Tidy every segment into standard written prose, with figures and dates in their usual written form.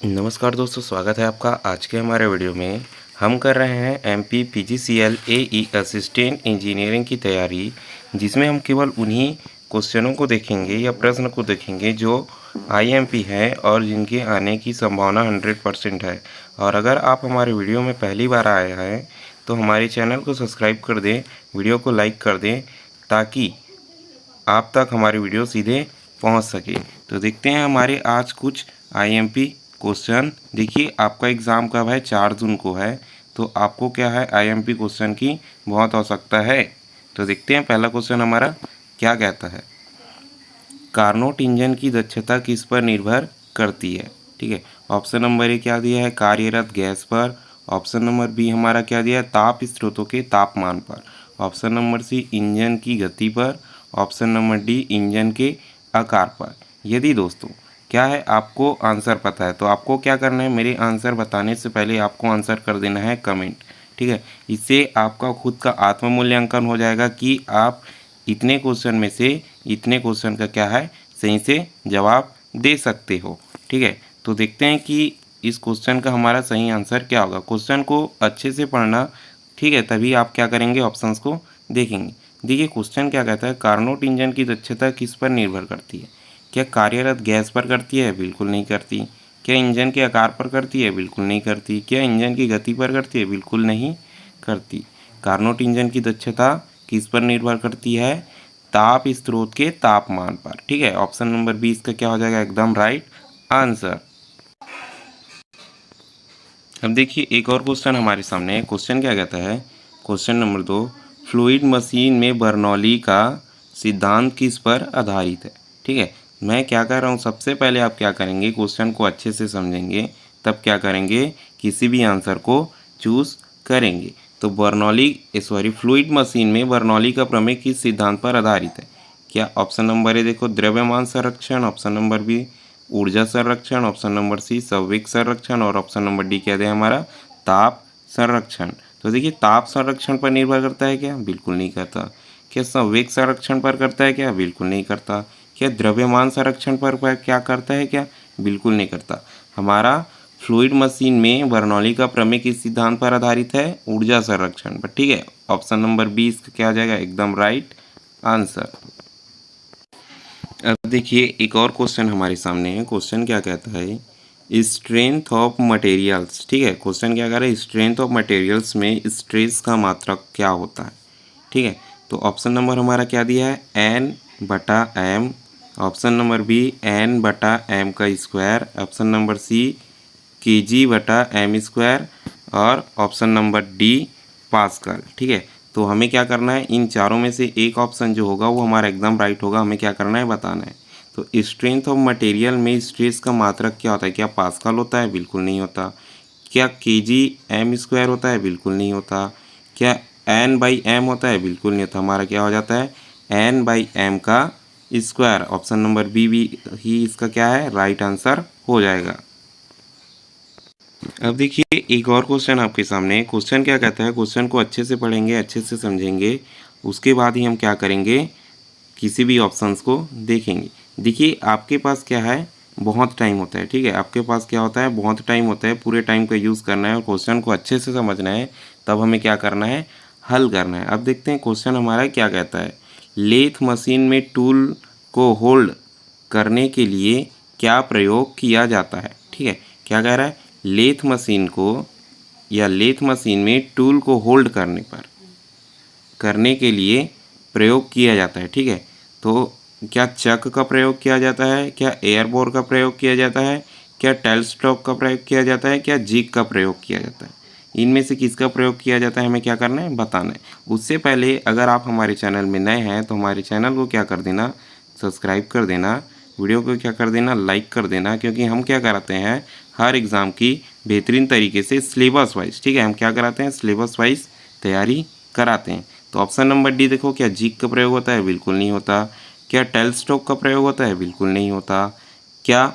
नमस्कार दोस्तों, स्वागत है आपका। आज के हमारे वीडियो में हम कर रहे हैं एमपी पीजीसीएल एई असिस्टेंट इंजीनियरिंग की तैयारी, जिसमें हम केवल उन्हीं क्वेश्चनों को देखेंगे या प्रश्न को देखेंगे जो आईएमपी है और जिनके आने की संभावना 100% है। और अगर आप हमारे वीडियो में पहली बार आए हैं तो हमारे चैनल को सब्सक्राइब कर दें, वीडियो को लाइक कर दें, ताकि आप तक हमारी वीडियो सीधे पहुंच सके। तो देखते हैं हमारे आज कुछ आईएमपी क्वेश्चन। देखिए, आपका एग्ज़ाम कब है? 4 जून को है। तो आपको क्या है, आईएमपी क्वेश्चन की बहुत आवश्यकता है। तो देखते हैं पहला क्वेश्चन हमारा क्या कहता है। कार्नोट इंजन की दक्षता किस पर निर्भर करती है? ठीक है, ऑप्शन नंबर ए क्या दिया है? कार्यरत गैस पर। ऑप्शन नंबर बी हमारा क्या दिया है? ताप स्रोतों के तापमान पर। ऑप्शन नंबर सी इंजन की गति पर। ऑप्शन नंबर डी इंजन के आकार पर। यदि दोस्तों क्या है, आपको आंसर पता है तो आपको क्या करना है, मेरे आंसर बताने से पहले आपको आंसर कर देना है कमेंट। ठीक है, इससे आपका खुद का आत्म मूल्यांकन हो जाएगा कि आप इतने क्वेश्चन में से इतने क्वेश्चन का क्या है, सही से जवाब दे सकते हो। ठीक है, तो देखते हैं कि इस क्वेश्चन का हमारा सही आंसर क्या होगा। क्वेश्चन को अच्छे से पढ़ना, ठीक है, तभी आप क्या करेंगे, ऑप्शंस को देखेंगे। देखिए क्वेश्चन क्या कहता है, कार्नोट इंजन की दक्षता किस पर निर्भर करती है? क्या कार्यरत गैस पर करती है? बिल्कुल नहीं करती। क्या इंजन के आकार पर करती है? बिल्कुल नहीं करती। क्या इंजन की गति पर करती है? बिल्कुल नहीं करती। कार्नोट इंजन की दक्षता किस पर निर्भर करती है? ताप स्रोत के तापमान पर। ठीक है, ऑप्शन नंबर बी इसका क्या हो जाएगा, एकदम राइट आंसर। अब देखिए एक और क्वेश्चन हमारे सामने है। क्वेश्चन क्या कहता है, क्वेश्चन नंबर 2, फ्लूइड मशीन में बर्नौली का सिद्धांत किस पर आधारित है? ठीक है, मैं क्या कर रहा हूँ, सबसे पहले आप क्या करेंगे, क्वेश्चन को अच्छे से समझेंगे, तब क्या करेंगे, किसी भी आंसर को चूज़ करेंगे। तो फ्लूइड मशीन में बर्नौली का प्रमेय किस सिद्धांत पर आधारित है? क्या ऑप्शन नंबर ए देखो द्रव्यमान संरक्षण, ऑप्शन नंबर बी ऊर्जा संरक्षण, ऑप्शन नंबर सी संवेग संरक्षण, और ऑप्शन नंबर डी क्या है हमारा, ताप संरक्षण। तो देखिए ताप संरक्षण पर निर्भर करता है क्या? बिल्कुल नहीं करता। क्या संवेग संरक्षण पर करता है क्या? बिल्कुल नहीं करता। क्या द्रव्यमान संरक्षण पर क्या करता है क्या? बिल्कुल नहीं करता। हमारा फ्लूइड मशीन में बर्नौली का प्रमेय किस सिद्धांत पर आधारित है? ऊर्जा संरक्षण पर। ठीक है, ऑप्शन नंबर बी इसका क्या आ जाएगा, एकदम राइट आंसर। अब देखिए एक और क्वेश्चन हमारे सामने है। क्वेश्चन क्या कहता है, स्ट्रेंथ ऑफ मटेरियल्स। ठीक है, क्वेश्चन क्या कह रहा है, स्ट्रेंथ ऑफ मटेरियल्स में स्ट्रेस का मात्रक क्या होता है? ठीक है, तो ऑप्शन नंबर हमारा क्या दिया है, एन बटा M. Option number B N बटा एम का square. Option number C K G बटा एम स्क्वायर। और ऑप्शन नंबर डी पास्कल। ठीक है, तो हमें क्या करना है, इन चारों में से एक ऑप्शन जो होगा वो हमारा एकदम राइट होगा। हमें क्या करना है, बताना है। तो स्ट्रेंथ ऑफ मटेरियल में स्ट्रेस का मात्रक क्या होता है? क्या पास्कल होता है? बिल्कुल नहीं होता। क्या के जी एम स्क्वायर होता है? बिल्कुल नहीं होता। क्या एन बाई एम होता है? बिल्कुल नहीं होता। हमारा क्या हो जाता है, एन बाई एम का स्क्वायर। ऑप्शन नंबर बी भी ही इसका क्या है, राइट आंसर हो जाएगा। अब देखिए एक और क्वेश्चन आपके सामने। क्वेश्चन क्या कहता है, क्वेश्चन को अच्छे से पढ़ेंगे, अच्छे से समझेंगे, उसके बाद ही हम क्या करेंगे, किसी भी ऑप्शंस को देखेंगे। देखिए आपके पास क्या है, बहुत टाइम होता है। ठीक है, आपके पास क्या होता है, बहुत टाइम होता है। पूरे टाइम का यूज़ करना है और क्वेश्चन को अच्छे से समझना है, तब हमें क्या करना है, हल करना है। अब देखते हैं क्वेश्चन हमारा क्या कहता है। लेथ मशीन में टूल को होल्ड करने के लिए क्या प्रयोग किया जाता है? ठीक है, क्या कह रहा है, लेथ मशीन को या लेथ मशीन में टूल को होल्ड करने के लिए प्रयोग किया जाता है। ठीक है, तो क्या चक का प्रयोग किया जाता है? क्या एयर बोर का प्रयोग किया जाता है? क्या टेल स्टॉक का प्रयोग किया जाता है? क्या जिग का प्रयोग किया जाता है? इनमें से किसका प्रयोग किया जाता है, हमें क्या करना है, बताना है। उससे पहले अगर आप हमारे चैनल में नए हैं तो हमारे चैनल को क्या कर देना, सब्सक्राइब कर देना, वीडियो को क्या कर देना, लाइक कर देना, क्योंकि हम क्या कराते हैं, हर एग्ज़ाम की बेहतरीन तरीके से सिलेबस वाइज, ठीक है, हम क्या कराते हैं, सिलेबस वाइज तैयारी कराते हैं। तो ऑप्शन नंबर डी देखो, क्या जिग का प्रयोग होता है? बिल्कुल नहीं होता। क्या टेल स्टॉक का प्रयोग होता है? बिल्कुल नहीं होता। क्या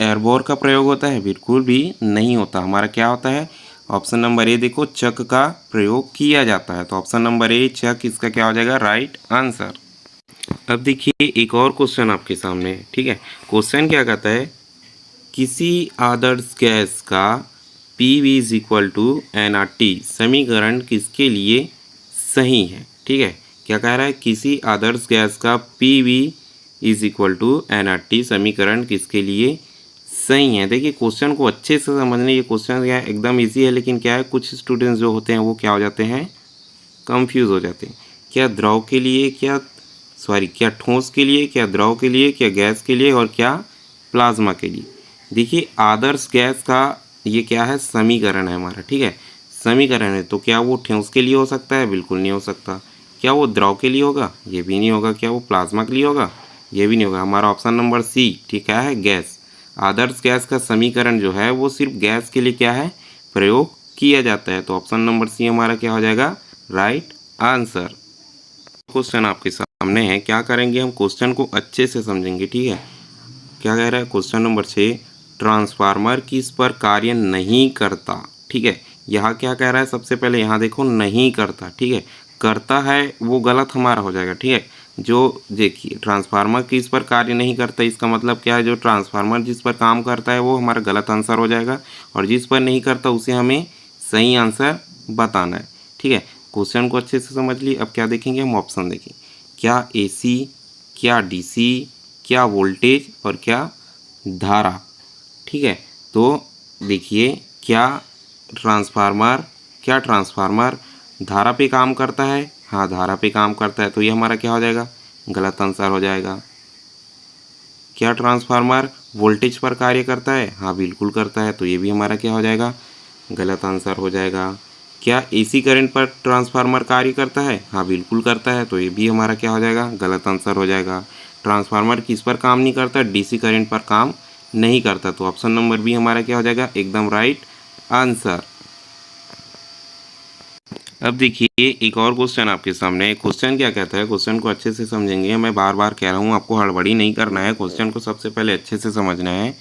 एयरबोर का प्रयोग होता है? बिल्कुल भी नहीं होता। हमारा क्या होता है, ऑप्शन नंबर ए देखो, चक का प्रयोग किया जाता है। तो ऑप्शन नंबर ए चक इसका क्या हो जाएगा, राइट आंसर। अब देखिए एक और क्वेश्चन आपके सामने है, ठीक है। क्वेश्चन क्या कहता है, किसी आदर्श गैस का P V is equal to N R T समीकरण किसके लिए सही है, ठीक है। क्या कह रहा है, किसी आदर्श गैस का P V is equal to N R T समीकरण किसके लिए सही है। देखिए क्वेश्चन को अच्छे से समझने, ये क्वेश्चन क्या है एकदम इजी है, लेकिन क्या है कुछ स्टूडेंट्स जो होते हैं वो क्या हो जाते हैं, कंफ्यूज हो जाते हैं। क्या द्रव के लिए, क्या ठोस के लिए, क्या द्रव के लिए, क्या गैस के लिए और क्या प्लाज्मा के लिए। देखिए आदर्श गैस का ये क्या है, समीकरण है हमारा, ठीक है। समीकरण है तो क्या वो ठोस के लिए हो सकता है, बिल्कुल नहीं हो सकता। क्या वो द्रव के लिए होगा, ये भी नहीं होगा। क्या वो प्लाज्मा के लिए होगा, ये भी नहीं होगा। हमारा ऑप्शन नंबर सी ठीक है गैस। आदर्श गैस का समीकरण जो है वो सिर्फ गैस के लिए क्या है, प्रयोग किया जाता है। तो ऑप्शन नंबर सी हमारा क्या हो जाएगा, राइट आंसर। क्वेश्चन आपके सामने है, क्या करेंगे हम क्वेश्चन को अच्छे से समझेंगे, ठीक है। क्या कह रहा है क्वेश्चन नंबर 6, ट्रांसफार्मर किस पर कार्य नहीं करता, ठीक है। यहाँ क्या कह रहा है, सबसे पहले यहाँ देखो नहीं करता, ठीक है। करता है वो गलत हमारा हो जाएगा, ठीक है। जो देखिए ट्रांसफार्मर किस पर कार्य नहीं करता, इसका मतलब क्या है, जो ट्रांसफार्मर जिस पर काम करता है वो हमारा गलत आंसर हो जाएगा, और जिस पर नहीं करता उसे हमें सही आंसर बताना है, ठीक है। क्वेश्चन को अच्छे से समझ लिए। अब क्या देखेंगे हम, ऑप्शन देखें, क्या एसी, क्या डीसी, क्या वोल्टेज और क्या धारा, ठीक है। तो देखिए क्या ट्रांसफार्मर धारा पे काम करता है, हाँ धारा पे काम करता है, तो ये हमारा क्या हो जाएगा, गलत आंसर हो जाएगा। क्या ट्रांसफार्मर वोल्टेज पर कार्य करता है, हाँ बिल्कुल करता है, तो ये भी हमारा क्या हो जाएगा, गलत आंसर हो जाएगा। क्या एसी करंट पर ट्रांसफार्मर कार्य करता है, हाँ बिल्कुल करता है, तो ये भी हमारा क्या हो जाएगा, गलत आंसर हो जाएगा। ट्रांसफार्मर किस पर काम नहीं करता, डीसी करंट पर काम नहीं करता, तो ऑप्शन नंबर बी हमारा क्या हो जाएगा, एकदम राइट आंसर। अब देखिए एक और क्वेश्चन आपके सामने है। क्वेश्चन क्या कहता है, क्वेश्चन को अच्छे से समझेंगे। मैं बार बार कह रहा हूँ आपको हड़बड़ी नहीं करना है, क्वेश्चन को सबसे पहले अच्छे से समझना है,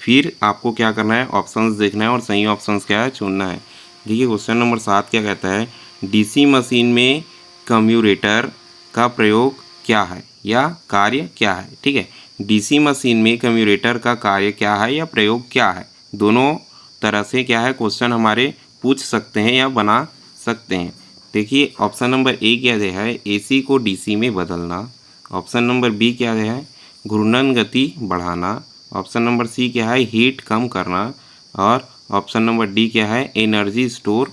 फिर आपको क्या करना है, ऑप्शंस देखना है और सही ऑप्शंस क्या है चुनना है। देखिए क्वेश्चन नंबर 7 क्या कहता है, डीसी मशीन में कम्यूरेटर का प्रयोग क्या है या कार्य क्या है, ठीक है। डीसी मशीन में कम्यूरेटर का कार्य क्या है या प्रयोग क्या है, दोनों तरह से क्या है क्वेश्चन हमारे पूछ सकते हैं या बना सकते हैं। देखिए ऑप्शन नंबर ए क्या है, एसी को डीसी में बदलना। ऑप्शन नंबर बी क्या है, घूर्णन गति बढ़ाना। ऑप्शन नंबर सी क्या है, हीट कम करना। और ऑप्शन नंबर डी क्या है, एनर्जी स्टोर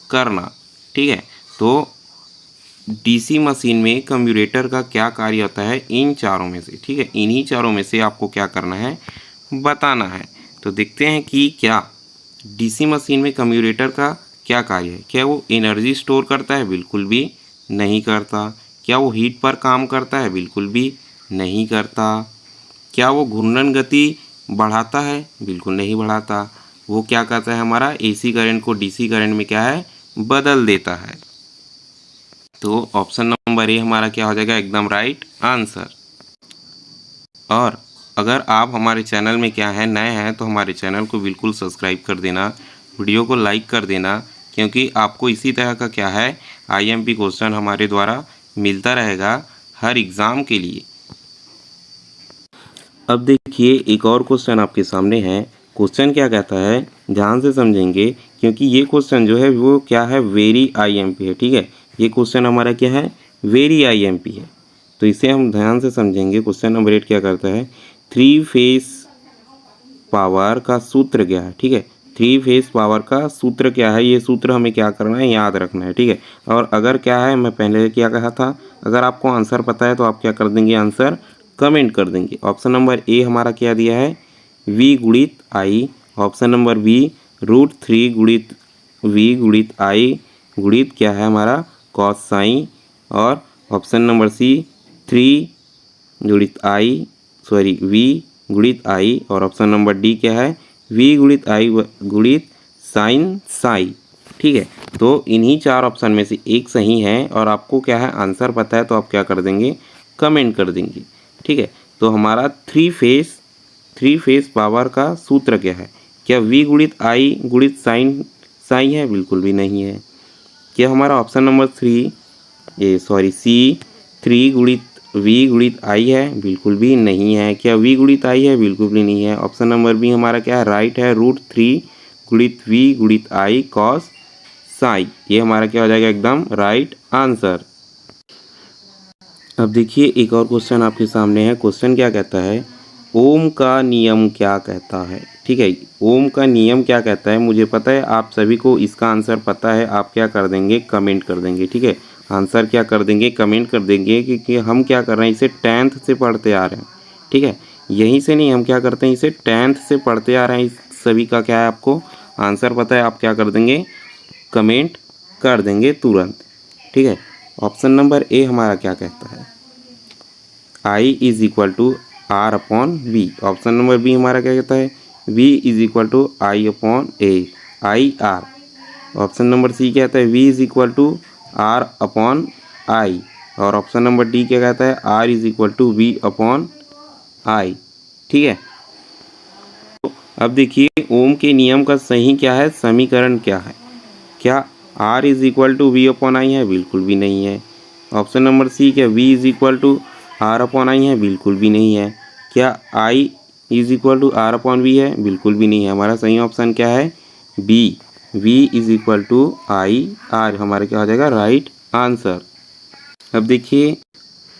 करना, ठीक है। तो डीसी मशीन में कम्यूरेटर का क्या कार्य होता है, इन चारों में से, ठीक है। इन्हीं चारों में से आपको क्या करना है, बताना है। तो देखते हैं कि क्या डीसी मशीन में कम्यूरेटर का क्या कार्य है। क्या वो एनर्जी स्टोर करता है, बिल्कुल भी नहीं करता। क्या वो हीट पर काम करता है, बिल्कुल भी नहीं करता। क्या वो घूर्णन गति बढ़ाता है, बिल्कुल नहीं बढ़ाता। वो क्या करता है, हमारा एसी करंट को डीसी करंट में क्या है, बदल देता है। तो ऑप्शन नंबर ए हमारा क्या हो जाएगा, एकदम राइट आंसर। और अगर आप हमारे चैनल में क्या है नए हैं तो हमारे चैनल को बिल्कुल सब्सक्राइब कर देना, वीडियो को लाइक कर देना, क्योंकि आपको इसी तरह का क्या है आईएमपी क्वेश्चन हमारे द्वारा मिलता रहेगा हर एग्ज़ाम के लिए। अब देखिए एक और क्वेश्चन आपके सामने है। क्वेश्चन क्या कहता है, ध्यान से समझेंगे, क्योंकि ये क्वेश्चन जो है वो क्या है, वेरी आईएमपी है, ठीक है। ये क्वेश्चन हमारा क्या है, वेरी आईएमपी है, तो इसे हम ध्यान से समझेंगे। क्वेश्चन नंबर 8 क्या करता है, 3 फेस पावर का सूत्र क्या है, ठीक है। 3 फेस पावर का सूत्र क्या है, ये सूत्र हमें क्या करना है, याद रखना है, ठीक है। और अगर क्या है, मैं पहले क्या कहा था, अगर आपको आंसर पता है तो आप क्या कर देंगे, आंसर कमेंट कर देंगे। ऑप्शन नंबर ए हमारा क्या दिया है, v गुणित आई। ऑप्शन नंबर बी √3 गुणित v गुणित आई गुणित क्या है हमारा, कॉस साइन। और ऑप्शन नंबर सी 3 गुणित आई v गुणित आई। और ऑप्शन नंबर डी क्या है, v गुणित आई गुणित साइन साई, ठीक है। तो इन्हीं 4 ऑप्शन में से एक सही है और आपको क्या है आंसर पता है, तो आप क्या कर देंगे, कमेंट कर देंगे, ठीक है। तो हमारा थ्री फेस पावर का सूत्र क्या है, क्या v गुणित आई गुणित साइन साई है, बिल्कुल भी नहीं है। क्या हमारा ऑप्शन नंबर सी 3 गुणित वी गुणित आई है? बिल्कुल भी नहीं है। क्या वी गुणित आई है? बिल्कुल भी नहीं है। ऑप्शन नंबर बी हमारा क्या है? राइट है। √3 गुणित वी गुणित आई कॉस साई, ये हमारा क्या हो जाएगा? एकदम राइट आंसर। अब देखिए एक और क्वेश्चन आपके सामने है। क्वेश्चन क्या कहता है? ओम का नियम क्या कहता है? ठीक है, ओम का नियम क्या कहता है? मुझे पता है आप सभी को इसका आंसर पता है। आप क्या कर देंगे? कमेंट कर देंगे। ठीक है, आंसर क्या कर देंगे? कमेंट कर देंगे, क्योंकि हम क्या कर रहे हैं, इसे 10th से पढ़ते आ रहे हैं। ठीक है, यहीं से नहीं, हम क्या करते हैं, इसे 10th से पढ़ते आ रहे हैं। इस सभी का क्या है, आपको आंसर पता है। आप क्या कर देंगे? कमेंट कर देंगे तुरंत। ठीक है, ऑप्शन नंबर ए हमारा क्या कहता है? I is equal to R upon V. Option number B हमारा क्या कहता है? V is equal to I upon A, I R. Option number C क्या कहता है? V is equal to R upon I. और ऑप्शन नंबर डी क्या कहता है? R is equal to V upon I. ठीक है, तो अब देखिए ओम के नियम का सही क्या है, समीकरण क्या है? क्या R is equal to V upon I है? बिल्कुल भी नहीं है। ऑप्शन नंबर सी क्या V is equal to R upon I है? बिल्कुल भी नहीं है। क्या I is equal to R upon V है? बिल्कुल भी नहीं है। हमारा सही ऑप्शन क्या है? B, V is equal to I R, हमारा क्या हो जाएगा? Right answer. अब देखिए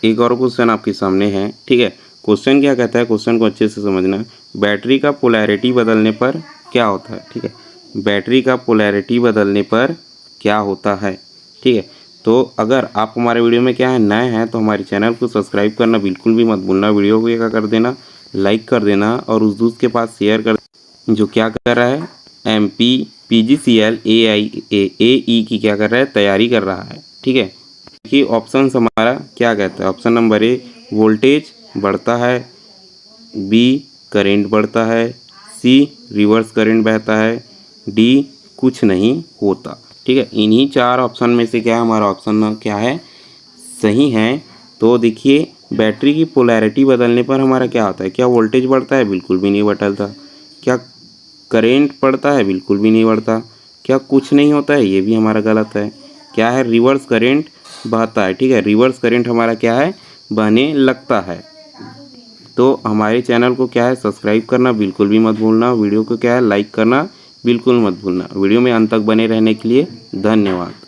एक और क्वेश्चन आपके सामने है। ठीक है, क्वेश्चन क्या कहता है? क्वेश्चन को अच्छे से समझना। बैटरी का पोलैरिटी बदलने पर क्या होता है? ठीक है, बैटरी का पोलैरिटी बदलने पर क्या होता है? ठीक है, तो अगर आप हमारे वीडियो में क्या है, नए हैं, तो हमारे चैनल को सब्सक्राइब करना बिल्कुल भी मत भूलना। वीडियो को क्या कर देना, लाइक कर देना, और उस दोस्त के पास शेयर कर, जो क्या कर रहा है, MP PGCL AE की क्या कर रहा है, तैयारी कर रहा है। ठीक है, देखिए ऑप्शन हमारा क्या कहता है। ऑप्शन नंबर ए वोल्टेज बढ़ता है, बी करेंट बढ़ता है, सी रिवर्स करंट बहता है, डी कुछ नहीं होता। ठीक है, इन्हीं 4 ऑप्शन में से क्या है, हमारा ऑप्शन क्या है, सही है। तो देखिए बैटरी की पोलैरिटी बदलने पर हमारा क्या होता है? क्या वोल्टेज बढ़ता है? बिल्कुल भी नहीं बदलता। क्या करेंट बढ़ता है? बिल्कुल भी नहीं बढ़ता। क्या कुछ नहीं होता है? ये भी हमारा गलत है। क्या है? रिवर्स करंट बहता है। ठीक है, रिवर्स करंट हमारा क्या है, बहने लगता है। तो हमारे चैनल को क्या है, सब्सक्राइब करना बिल्कुल भी मत भूलना। वीडियो को क्या है, लाइक करना बिल्कुल मत भूलना। वीडियो में अंत तक बने रहने के लिए धन्यवाद।